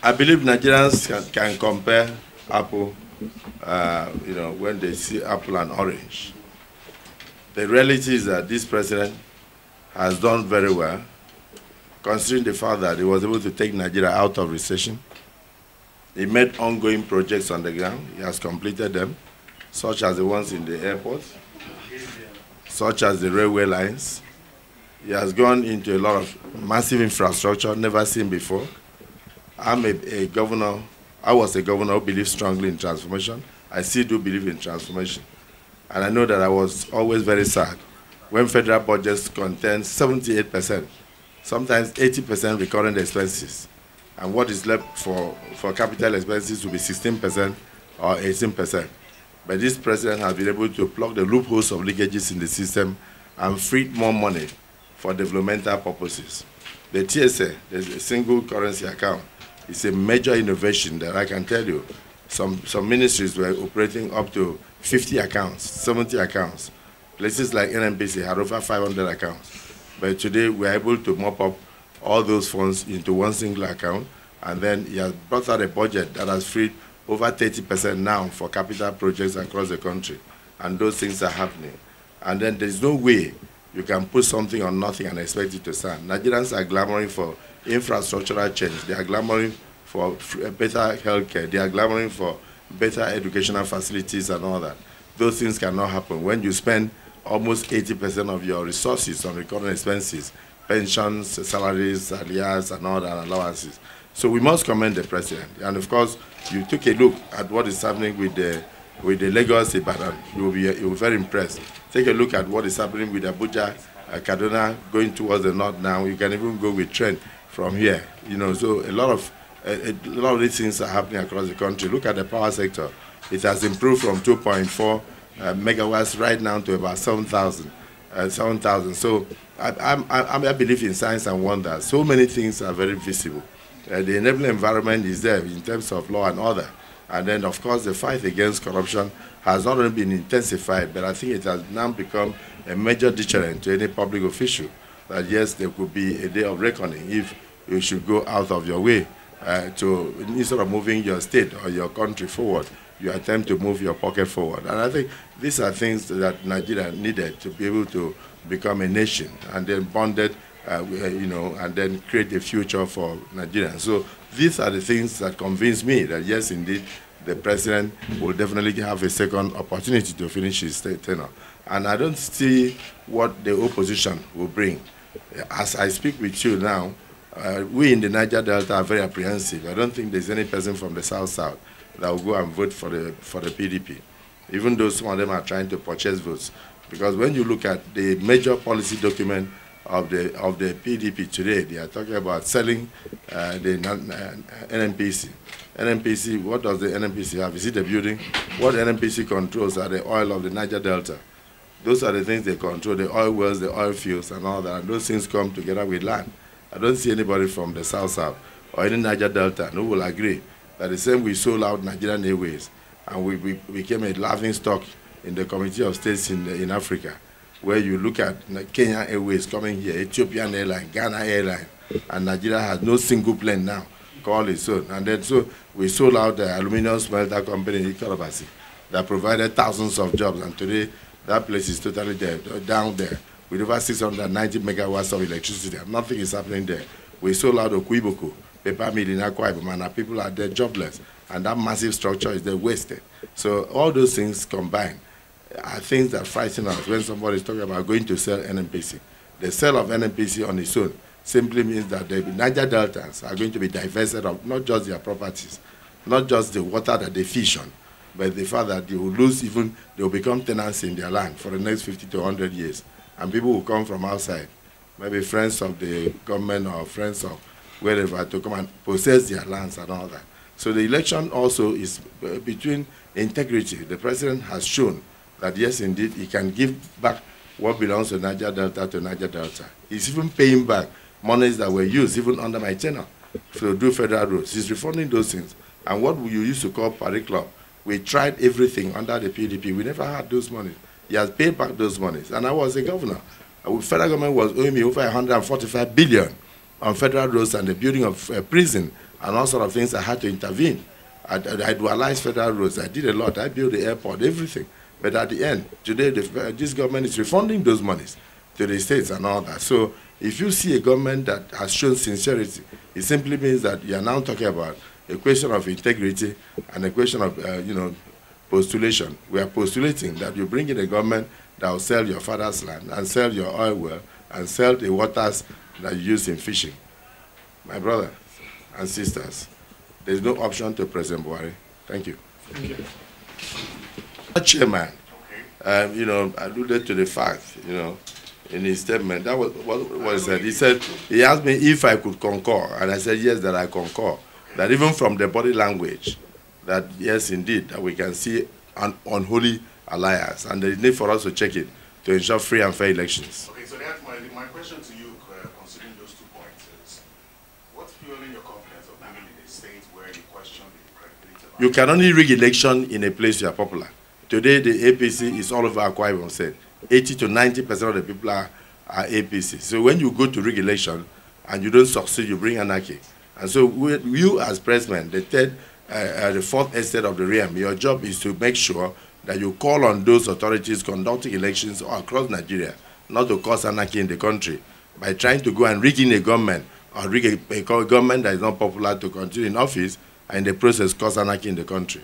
I believe Nigerians can compare apple, when they see apple and orange. The reality is that this president has done very well, considering the fact that he was able to take Nigeria out of recession. He made ongoing projects on the ground. He has completed them, such as the ones in the airport, such as the railway lines. He has gone into a lot of massive infrastructure never seen before. I'm a governor. I was a governor who believed strongly in transformation. I still do believe in transformation. And I know that I was always very sad when federal budgets contain 78%, sometimes 80% recurrent expenses. And what is left for capital expenses will be 16% or 18%. But this president has been able to plug the loopholes of leakages in the system and freed more money for developmental purposes. The TSA, the single currency account, is a major innovation that I can tell you. Some ministries were operating up to 50 accounts, 70 accounts. Places like NNPC had over 500 accounts. But today we are able to mop up all those funds into one single account, and then he has brought out a budget that has freed over 30% now for capital projects across the country. And those things are happening. And then there's no way you can put something on nothing and expect it to stand. Nigerians are clamoring for infrastructural change. They are clamoring for better healthcare. They are clamoring for better educational facilities and all that. Those things cannot happen when you spend almost 80% of your resources on recurrent expenses, pensions, salaries, alias, and all that, allowances. So we must commend the president. And of course, you took a look at what is happening with the Lagos Ibadan. You'll be very impressed. Take a look at what is happening with Abuja, Kaduna, going towards the north now. You can even go with train from here. So a lot of these things are happening across the country. Look at the power sector. It has improved from 2.4 megawatts right now to about 7,000. So I believe in science and wonder. So many things are very visible. The enabling environment is there in terms of law and order. And then, of course, the fight against corruption has not only been intensified, but I think it has now become a major deterrent to any public official. That yes, there could be a day of reckoning if you should go out of your way instead of moving your state or your country forward, you attempt to move your pocket forward. And I think these are things that Nigeria needed to be able to become a nation and then bonded, and then create a future for Nigerians. So these are the things that convince me that yes, indeed, the president will definitely have a second opportunity to finish his tenure. And I don't see what the opposition will bring. As I speak with you now, we in the Niger Delta are very apprehensive. I don't think there's any person from the South that will go and vote for the PDP, even though some of them are trying to purchase votes. Because when you look at the major policy document of the PDP today, they are talking about selling the NNPC. NNPC, what does the NNPC have? Is it the building? What NNPC controls are the oil of the Niger Delta. Those are the things they control, the oil wells, the oil fields, and all that. And those things come together with land. I don't see anybody from the South or any Niger Delta who will agree that the same we sold out Nigerian Airways and we became a laughing stock in the Committee of States in Africa, where you look at Kenya Airways coming here, Ethiopian Airline, Ghana Airline, and Nigeria has no single plane now called its own. And then so we sold out the aluminum smelter company in Ikorobasi that provided thousands of jobs, and today that place is totally dead, down there, with over 690 megawatts of electricity. Nothing is happening there. We sold out Okuiboko, paper mill in Akwa Ibom, and people are there jobless, and that massive structure is there wasted. So all those things combined are things that frighten us when somebody is talking about going to sell NNPC. The sale of NNPC on its own simply means that the Niger Deltans are going to be divested of not just their properties, not just the water that they fish on, but the fact that they will lose they will become tenants in their land for the next 50 to 100 years. And people will come from outside, maybe friends of the government or friends of wherever, to come and possess their lands and all that. So the election also is between integrity. The president has shown that yes, indeed, he can give back what belongs to Niger Delta to Niger Delta. He's even paying back monies that were used even under my tenure to do federal roads. He's refunding those things. And what you used to call Paris Club, we tried everything under the PDP. We never had those monies. He has paid back those monies. And I was a governor. The federal government was owing me over 145 billion on federal roads and the building of a prison and all sort of things, I had to intervene. I dualized federal roads. I did a lot. I built the airport, everything. But at the end, today, this government is refunding those monies to the states and all that. So if you see a government that has shown sincerity, it simply means that you are now talking about a question of integrity and a question of, postulation. We are postulating that you bring in a government that will sell your father's land and sell your oil well and sell the waters that you use in fishing. My brothers and sisters, there is no option to President Buhari. Thank you. Thank you. Chairman, alluded to the fact, in his statement, that was what was said. He said, he asked me if I could concur, and I said yes, that I concur. That even from the body language, that yes, indeed, that we can see an unholy alliance, and there is need for us to check it to ensure free and fair elections. Okay, so that's my question to you, considering those 2 points, is what's fueling your confidence of living in a state where you question the credibility of... You can only rig election in a place you are popular. Today, the APC is all over Akwa Ibom State. 80 to 90% of the people are APC. So when you go to rig election and you don't succeed, you bring anarchy. And so you as president, the fourth estate of the realm, your job is to make sure that you call on those authorities conducting elections across Nigeria not to cause anarchy in the country by trying to go and rig in a government or rig a government that is not popular to continue in office and in the process cause anarchy in the country.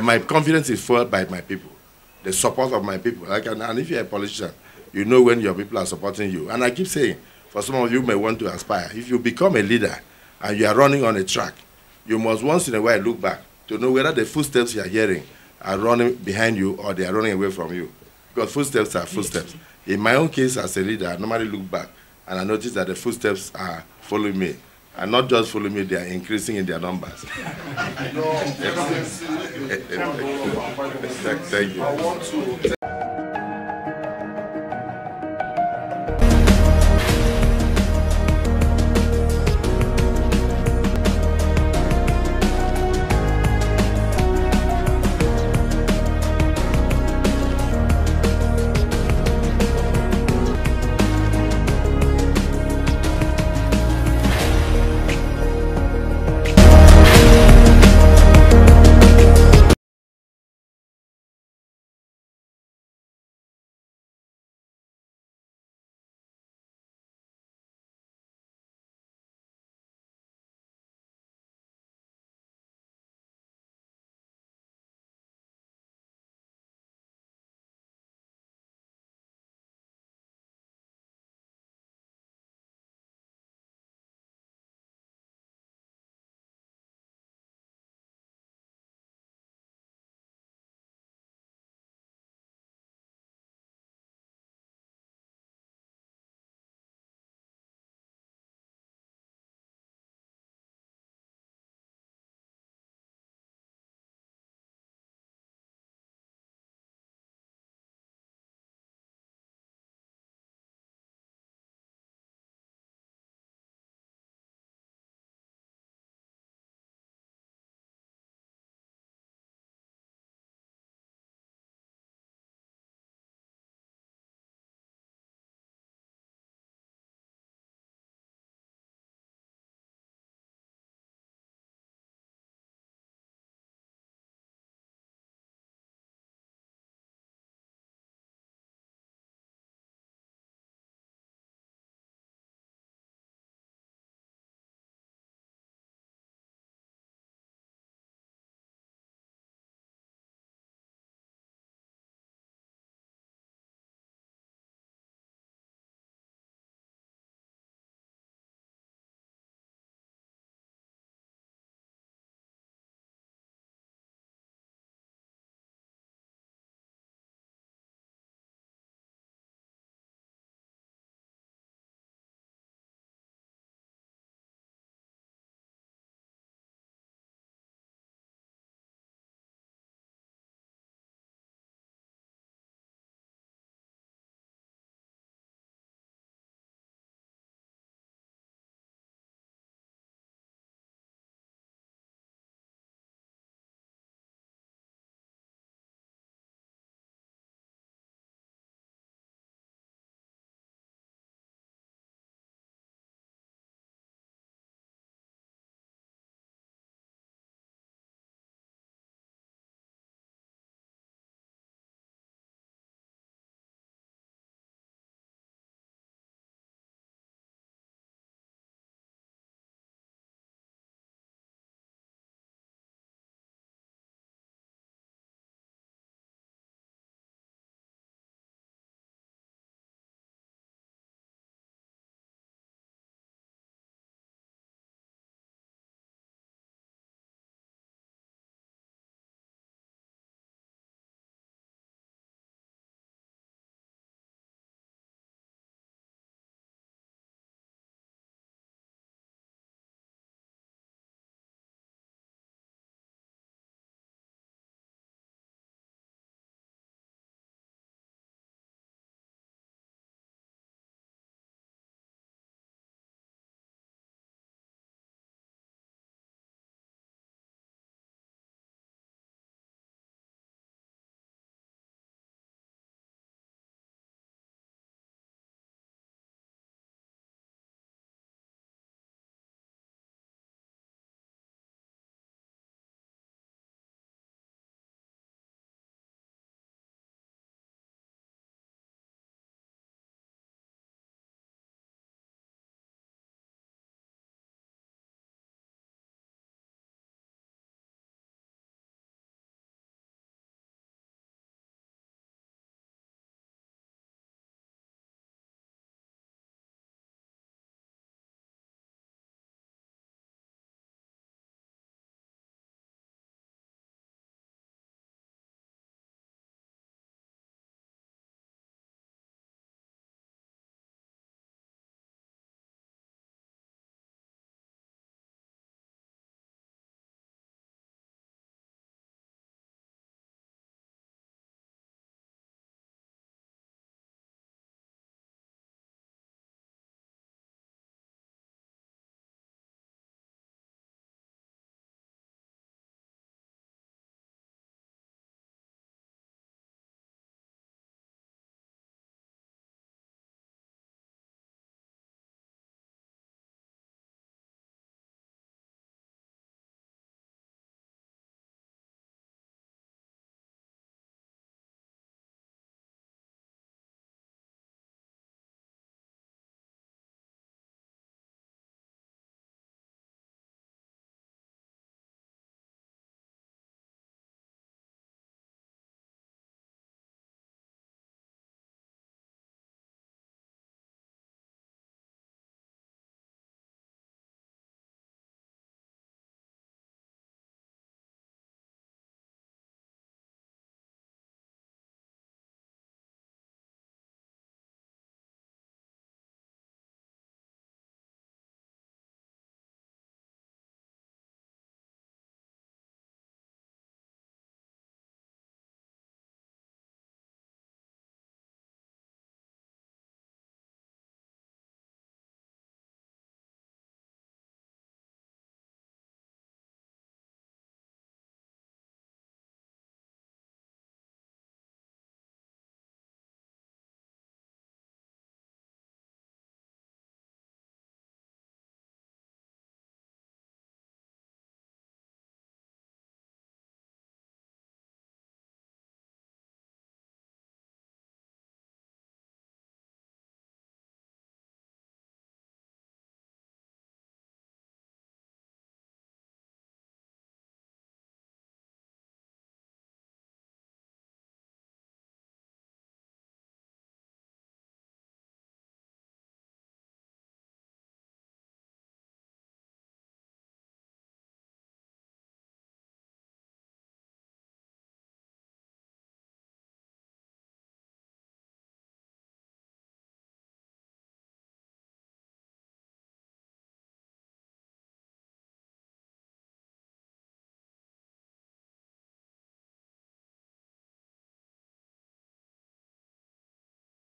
My confidence is fueled by my people, the support of my people. And if you're a politician, you know when your people are supporting you. And I keep saying, for some of you may want to aspire, if you become a leader and you are running on a track, you must once in a while look back to know whether the footsteps you are hearing are running behind you or they are running away from you. Because footsteps are footsteps. In my own case as a leader, I normally look back and I notice that the footsteps are following me. And not just following me, they are increasing in their numbers. Thank you.